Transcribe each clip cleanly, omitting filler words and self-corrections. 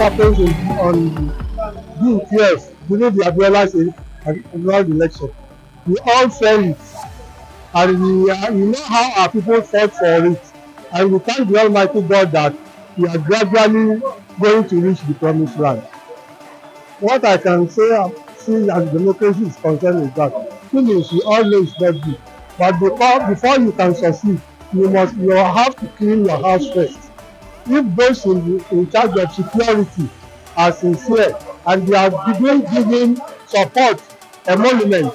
Happens on June 12th during the Abuela's annual election. We all felt it, and we know how our people fought for it, and we thank the Almighty God that we are gradually going to reach the promised land. What I can say, see as democracy is concerned is that finish we all know it's not good, but before you can succeed, you have to clean your house first. If those in charge of security are sincere and they are giving support, emolument,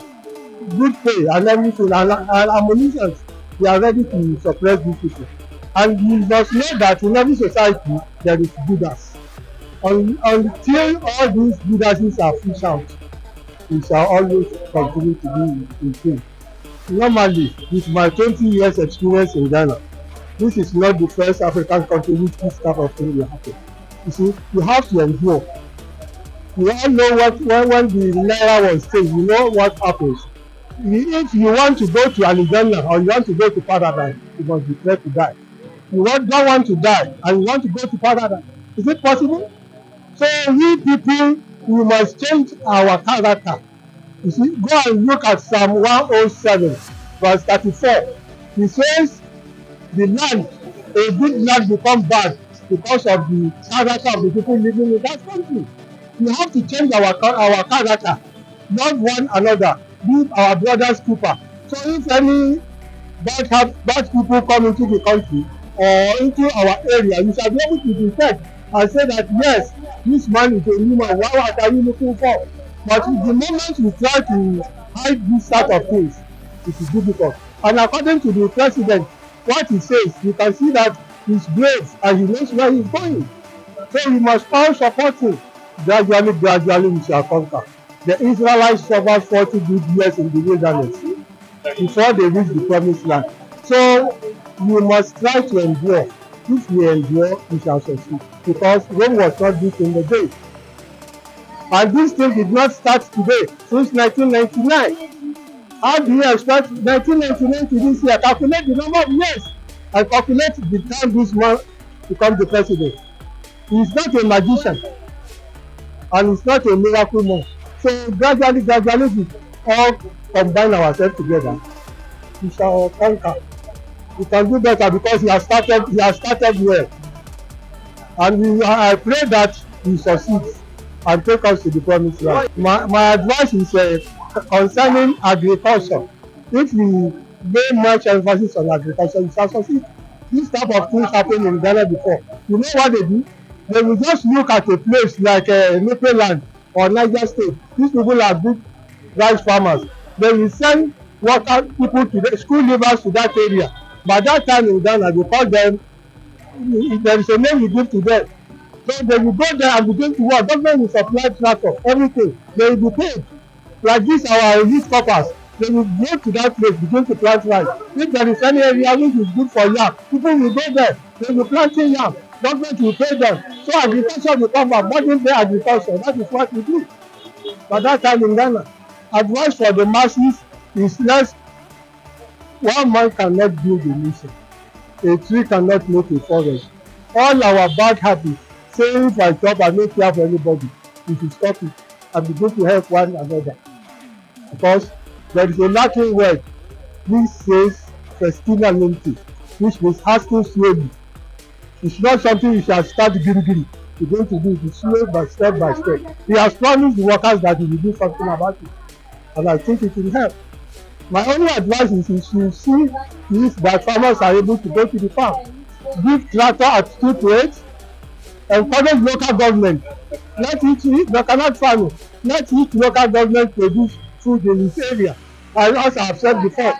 good pay and everything and ammunition, they are ready to suppress these people. And you must know that in every society there is Judas. Until all these Judases are fished out, we shall always continue to be in pain. Normally, with my 20 years experience in Ghana, this is not the first African country which this type of thing will happen. You see, you have to endure. We all know when the Naira was changed, you know what happens. If you want to go to Alexandria or you want to go to paradise, you must be prepared to die. You don't want to die and you want to go to paradise. Is it possible? So we people, we must change our character. You see, go and look at Psalm 107, verse 34. It says, the land, a good land become bad because of the character of the people living in that country. We have to change our character, love one another, be our brother's keeper. So if any bad people come into the country or into our area, we shall be able to detect and say that yes, this man is a human, what are you looking for? But the moment we try to hide this sort of things, it is difficult. And according to the president, what he says, you can see that he's brave and he knows where he's going. So we must all support him. Gradually we shall conquer. The Israelites suffered 40 good years in the wilderness before they reach the promised land. So we must try to endure. If we endure, we shall succeed. Because Rome was not built in the day. And this thing did not start today, since 1999. How do you expect 1999 to this year? Calculate the number of years and calculate the time this man becomes the president. He's not a magician and he's not a miracle man. So gradually we all combine ourselves together. We shall conquer. We can do better because he has started well. And I pray that he succeeds and take us to the promised land. My advice is concerning agriculture. If we lay much emphasis on agriculture, we shall succeed. This type of things happened in Ghana before. You know what they do? They will just look at a place like Land or Niger State. These people are big rice farmers. They will send people to the school leavers to that area. By that time in Ghana, they call them, there is a name we give to them. So they will go there and begin to work. Government will supply tractor, everything. They will be paid. Like this, our elite corpers, they will go to that place, begin to plant rice. If there is any area which is good for yam, people will go there. They will plant yam. Government will pay them. So agriculture will come back. Modern day agriculture, that is what we do. By that time in Ghana, advice for the masses is less. One man cannot build a nation. A tree cannot make a forest. All our bad habits, saying if I chop, I don't care for anybody, we should stop it and begin to help one another. Because there is a Latin word which says festinamente, which means hasting slowly. It's not something you shall start giri. You're going to do it slow by step. He has promised the workers that he will do something about it. And I think it will help. My only advice is you should see if that farmers are able to go to the farm. Give tractor at 2 to 8. Encourage local government. Let each cannot farming. Let each local government produce food in this area. As I have said before,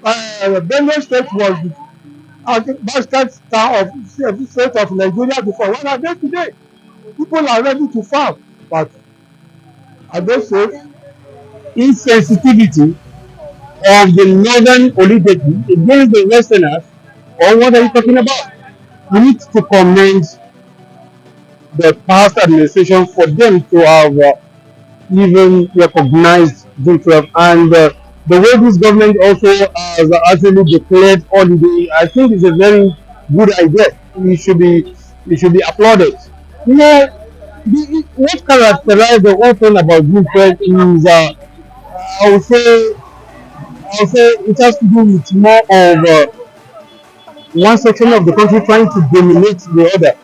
Benue State was the basket star of state of Nigeria before. What are they today? People are ready to farm, but I don't say insensitivity of the northern oligarchy against the westerners, or what are you talking about? We need to commend the past administration for them to have even recognized June 12, and the way this government also has actually declared holiday, I think is a very good idea. It should be applauded. You know, what characterized the whole thing about June 12 is, I would say, it has to do with more of one section of the country trying to dominate the other,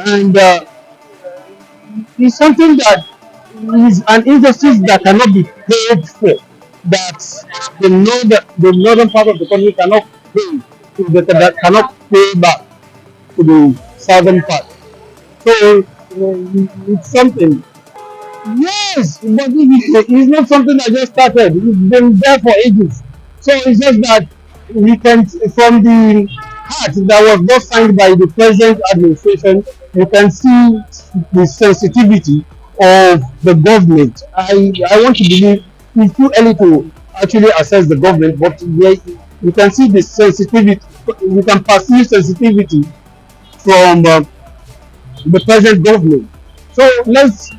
and it's something that is an injustice that cannot be paid for. That the northern part of the country cannot pay, that cannot pay back to the southern part. So it's something. Yes, but it's not something that just started. It's been there for ages. So it's just that we can, from the heart that was just signed by the present administration, you can see the sensitivity of the government. I want to believe it's too early to actually assess the government, but you can see the sensitivity, you can perceive sensitivity from the present government. So let's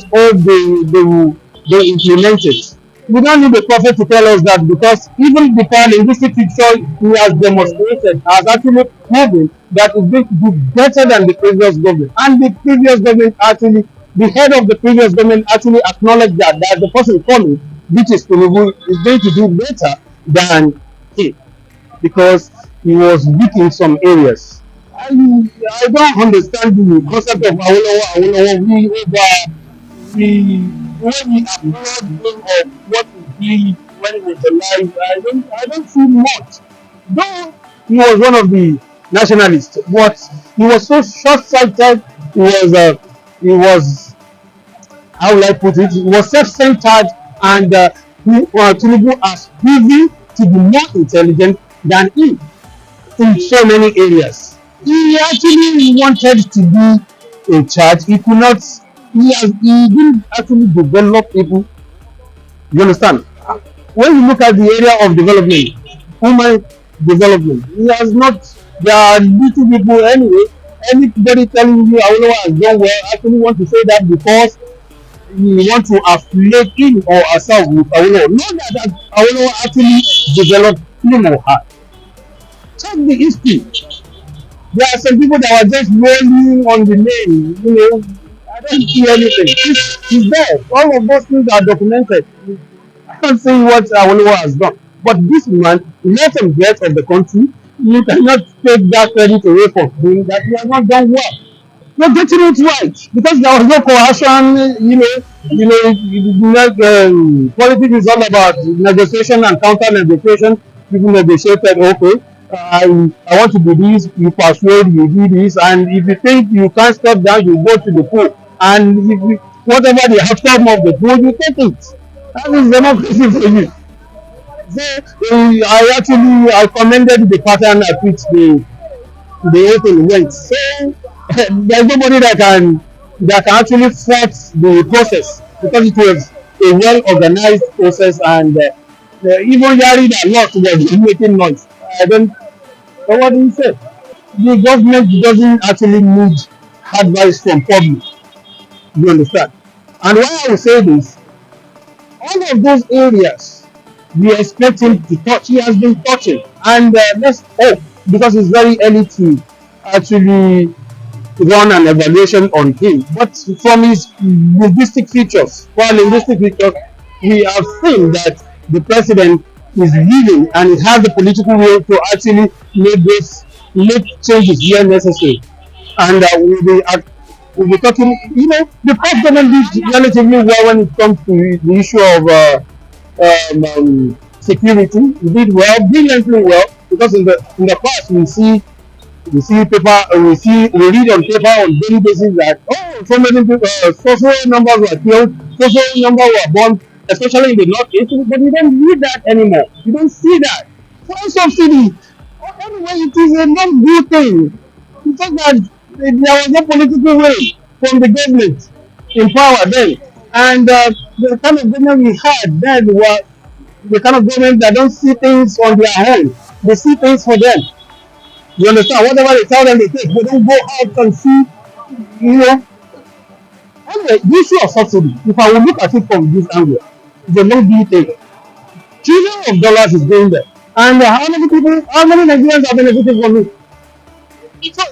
hope they implement it. We don't need the prophet to tell us that, because even the linguistic picture he has demonstrated has actually proven that it's going to do better than the previous government. And the previous government actually, the head of the previous government actually acknowledged that the person coming, which is Tinubu, is going to do better than him, because he was weak in some areas. I, I don't understand the concept of Awolowo. Awolowo. When we applaud him of what he did when he was alive, I don't see much. Though he was one of the nationalists, but he was so short-sighted. He was how will I put it? He was self-centered, and Tinubu has proven to be more intelligent than him in so many areas. He actually wanted to be in charge. He could not. He didn't actually develop people. You understand? When you look at the area of development, human development, he has not. There are little people anyway. Anybody telling you Awolowo has done well, actually want to say that because we want to affiliate him or ourselves with Awolowo. Not that Awolowo actually developed him or her. Check the history. There are some people that were just rolling on the name. I don't see anything. It's there. All of those things are documented. I can't say what Awolowo has done. But this man, let him get of the country. You cannot take that credit away from him that he has not done well. You're getting it right, because there was no coercion. Politics is all about negotiation and counter negotiation. People negotiated, okay, I want to do this, you persuade, you do this, and if you think you can't step down, you go to the pool, and if whatever the outcome of the pool, you take it. That is democracy for you. So I commended the pattern at which the whole thing went. So there's nobody that can actually fault the process, because it was a well organized process, and even Yari that lost was making noise. I don't know what he said. The government doesn't actually need advice from public. You understand? And why I will say this, all of those areas we expect him to touch, he has been touching. And let's hope, because it's very early to actually run an evaluation on him. But from his linguistic features, we have seen that the president is willing and he has the political will to actually make changes where necessary. And we'll be talking. The president did relatively well when it comes to the issue of security. He did well, brilliantly well, because in the past we read on paper on daily basis that, so many people, social numbers were killed, social numbers were bombed, especially in the northeast, but we don't read that anymore. You don't see that. Fuel subsidy. Anyway, it is a not good thing. The fact that there was no political will from the government in power then, and the kind of government we had then were the kind of government that don't see things on their own. They see things for them. You understand? Whatever they tell them, they take. They don't go out and see. You know. Anyway, the issue of subsidy. If I will look at it from this angle, it's a long due thing. Trillion of dollars is going there. And how many people, how many Nigerians are benefiting from it? So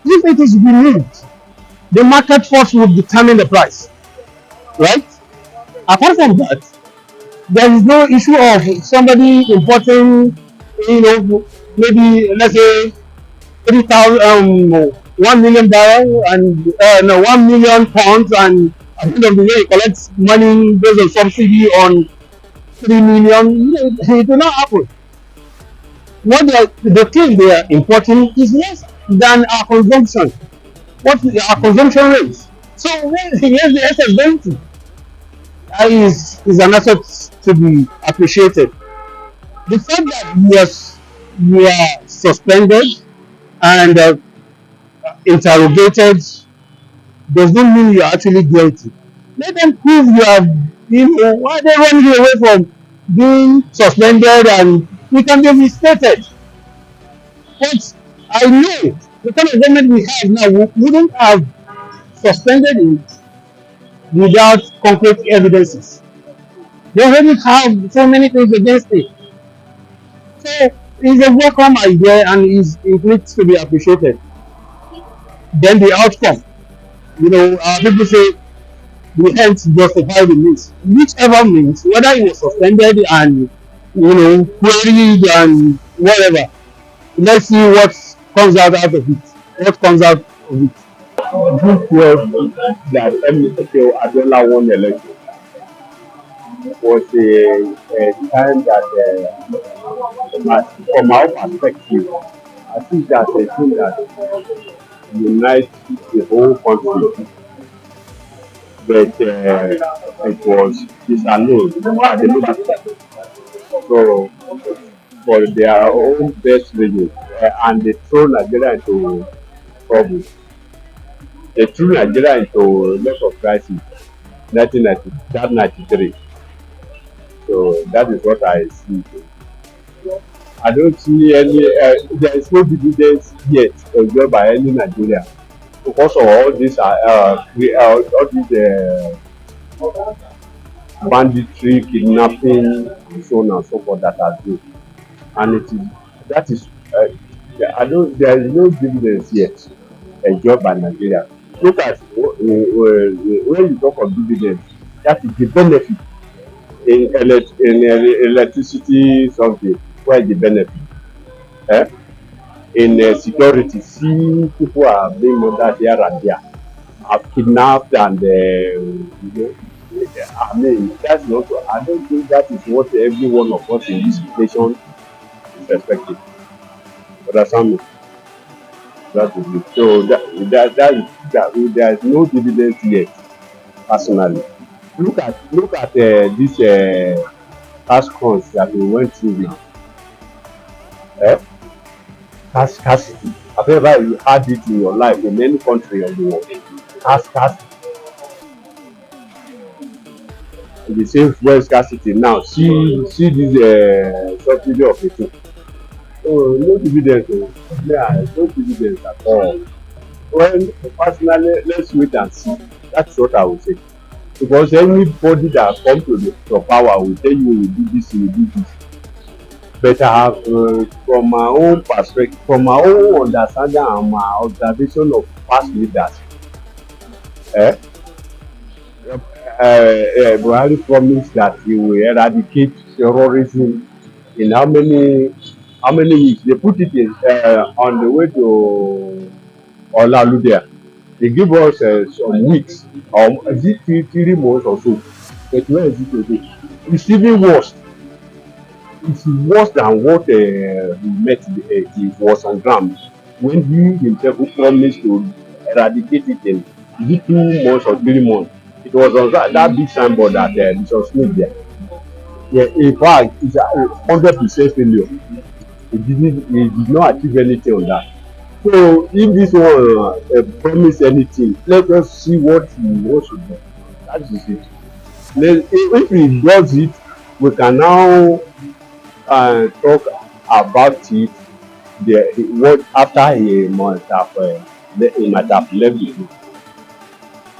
if it is removed, the market force will determine the price, right? Apart from that, there is no issue of somebody importing, maybe let's say 3,000, 1 million barrel and no 1 million pounds, and at the end of the day, it collects money based on subsidy on 3 million. It will not happen. What the thing they are importing is less than our consumption. What our consumption rate? So where's the excess benefit? Is an asset to be appreciated. The fact that we are suspended and interrogated does not mean you are actually guilty. Let them prove you are, why they run you away from being suspended and you can be reinstated. But I know the kind of government we have now wouldn't have suspended it without concrete evidences. They already have so many things against it. So it's a welcome idea and it needs to be appreciated. Then the outcome, people say the ends justify the means. Whichever means, whether it was suspended and queried and whatever, let's see what comes out of it. What comes out of it. This was that MSK Adola won election was a time that, from our perspective, I think that's a thing that unites the whole country. But it was disallowed at the local level. So, for their own best reasons, and they throw Nigeria into trouble. They threw Nigeria into a lot of crisis, 1993. So that is what I see. I don't see any, there is no dividends yet enjoyed by any Nigeria because of all this, all these banditry, kidnapping, and so on and so forth that are due. And that is, there is no dividends yet enjoyed by Nigeria. Look at when you talk of dividends, that is the benefit in electricity something. Where is the benefit? Eh? In security, see people are being murdered here and there, are kidnapped and I mean that's not. I don't think that is what every one of us in this nation is expecting. Understand me? That is it. So there is no dividend yet. Personally, look at this tax crunch that we went through now. Eh? Scarcity. Have you ever had it in your life in any country of the world? Scarcity. The same fuel scarcity now. See this subsidy of the thing. So no dividends. Yeah, no dividends at all. Well, personally, let's wait and see. That's what I would say. Because anybody that come to the power will tell you we do this, we do this. But I have, from my own perspective, from my own understanding and my observation of past leaders, eh, Buhari promised that he will eradicate terrorism in how many weeks? They put it in on the way to Olaludea. They give us some weeks, is it 3 months or so? But where is it today? It's even worse. It's worse than what he met. It was on ground when he himself promised to eradicate it in 2 months or 3 months. It was on that big signboard that Bishop Smith there. Yeah, in fact, it's a 100% failure. It did not achieve anything on that. So if this one promise anything, let us see what he wants to do. That is it. If he does it, we can now talk about it. What after he might have left the group.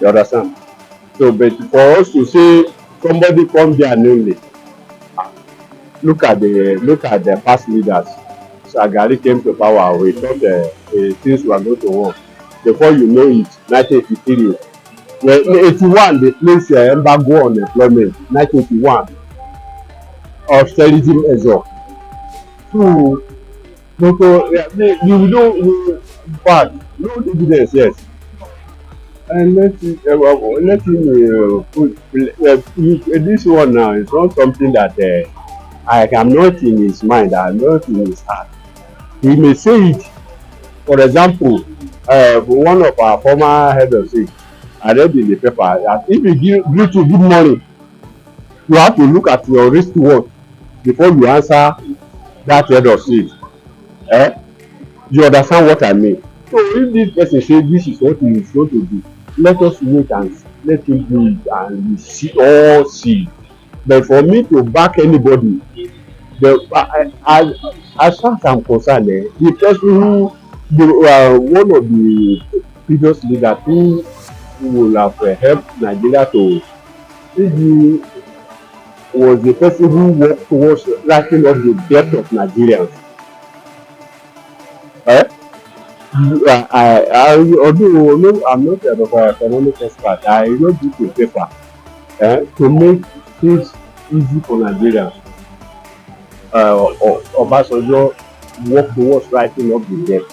You understand? So, but for us to say somebody come there newly, look at the past leaders. Shagari came to power. We thought things were going to work. Before you know it, 1983. Well, 81 they place embargo on employment. 1981 austerity measure. So, you know, but no dividends, yes. And let him put this one now. It's not something that I am not in his mind. I'm not in his heart. He may say it. For example, one of our former head of state, I read in the paper that if you greet you good morning, you have to look at your wristwatch before you answer that head of state. Eh? You understand what I mean? So if this person say this is what he is going to do, let us wait and let him do it and we see all see. But for me to back anybody, as far as I'm concerned, the person one of the previous leaders who will have helped Nigeria to maybe was the person who worked towards writing up the debt of Nigerians. Eh? Although no, I'm not an economic expert, I wrote this in paper to make things easy for Nigerians. Obasanjo work towards writing up the debt.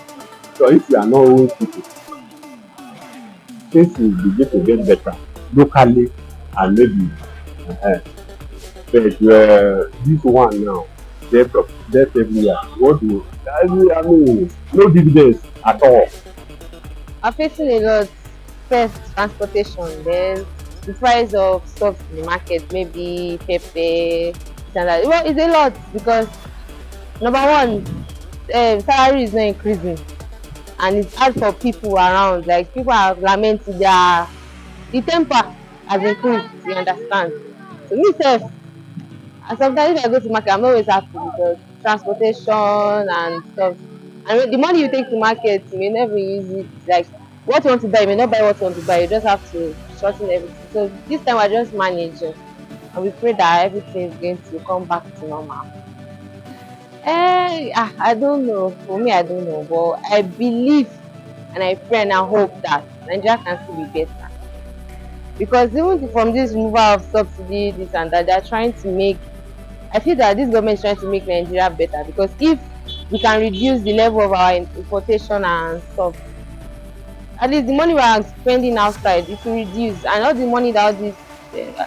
So if you are not owing people, things will begin to get better locally and maybe. Uh, but this one now, debt everywhere. What do I mean? No dividends at all. Are facing a lot. First, transportation, then the price of stuff in the market, maybe pepper, this and that. Well, it's a lot because number one, salary is not increasing, and it's hard for people around. Like people are lamenting the temper has increased. You understand? So me self, and sometimes if I go to market, I'm not always happy because transportation and stuff. And the money you take to market, you may never use it. Like what you want to buy, you may not buy what you want to buy. You just have to shorten everything. So this time I just manage, and we pray that everything is going to come back to normal. I don't know. For me, I don't know, but I believe and I pray and I hope that Nigeria can still be better. Because even from this removal of subsidy, this and that, they're trying to make. I feel that this government is trying to make Nigeria better because if we can reduce the level of our importation and stuff, at least the money we are spending outside, it will reduce, and all the money that all these,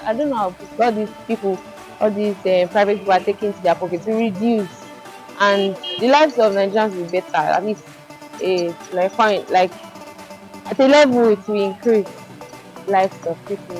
I don't know how all these people, all these private people are taking to their pockets will reduce, and the lives of Nigerians will be better. At least, like fine, like at a level it will increase lives of people.